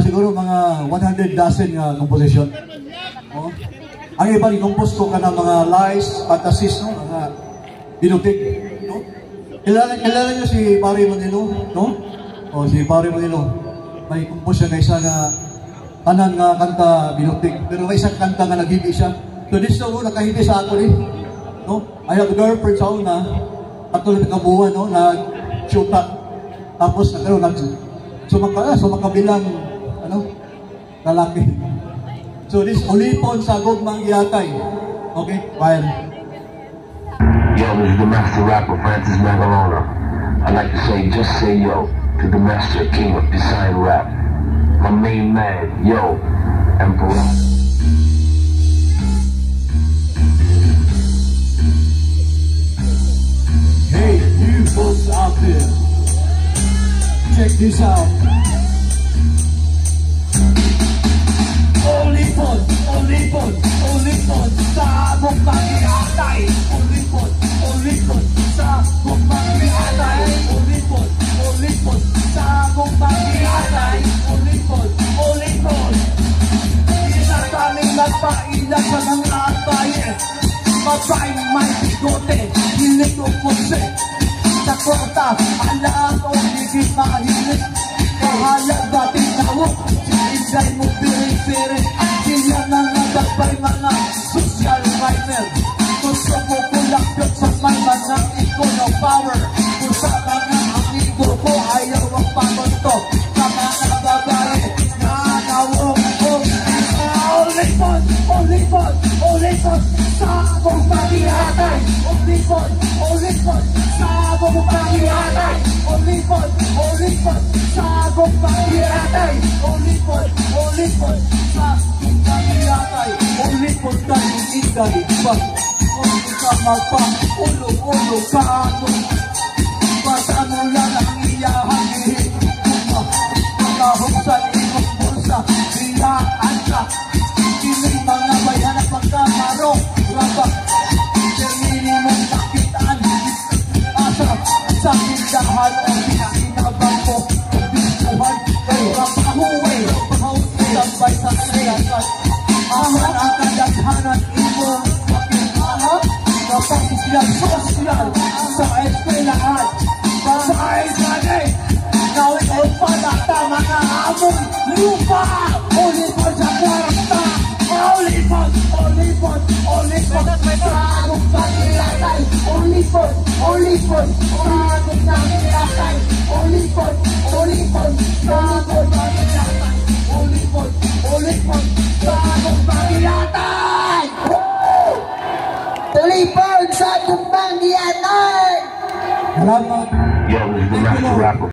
siguro mga 100 dozen nga composition. Oh. Ang iba ni compose ko ka ng mga lies, fantasies, no? Mga binutig, no? Kilala niyo si Pare Manilo, no? O si Pare Manilo. May compose siya na isa na tanan nga kanta binutig. Pero may isang kanta nga naghibi siya. So this song nakahibi sa ako rin, no? I have a girlfriend sa una, at tuloy na kabuhan, no? Nag-shoota. Tapos sumakabilang lalaki. So this ulipon sa gugmang yatay. Okay, fine. Yo, this is the master rapper Francis Magalona. I'd like to say, just say yo to the master king of design rap. My main man, yo, Emperor. Hey, you folks out there, check this out. Ulipon, sa bukang iatay. Ulipon, sa bukang iatay. Ulipon, sa bukang iatay. Ulipon. Isa kaming nagpailan sa ng atay. Mabaing may bigote, hilig o puse. Sa kota, alam o higit mahilig. Kahalaga tinawag, sinigay mo piring-piring. Sila mga gabay mga social fighter. Gusto mo kulakot sa may mga ikono power. Kung sa mga amigo ko ayaw ang pamunto. Sa mga babae na nawong ko. Ulipon, sa akong pag-iatay. Ulipon, sa akong pag-iatay. Ulipon, sa akong pag-iatay. Ulipon, sa akong pag-iatay. Ulipon tayo igalipan. Kung ka magpa-ulo-ulo ka ano. Basta mo lang ang iyahang ihiguma. Pagkahong sa iyong bulsa, bilaan ka. Kiling mga bayan at pagkamaro. Rabak, termini mong nakitaan. Asa, sa tindahan o pinakinabang ko. Bisuhan, kay rapahuway. Sabay sa siyasan. Aman ang kadaghanan imong pakinahan. Kapag-sosyal sa eskwelahan. Babae-babae, nawin o panata mga amon lupa. Ulipon sa kwarta. Ulipon, sa akong pag-iatay. Ulipon, sa akong pag-iatay. Ulipon, sa akong pag-iatay. Ulipon, sa akong pag-iatay. Ulipon sa akong pag-iatay. Salamat. Yo, this is the master rapper.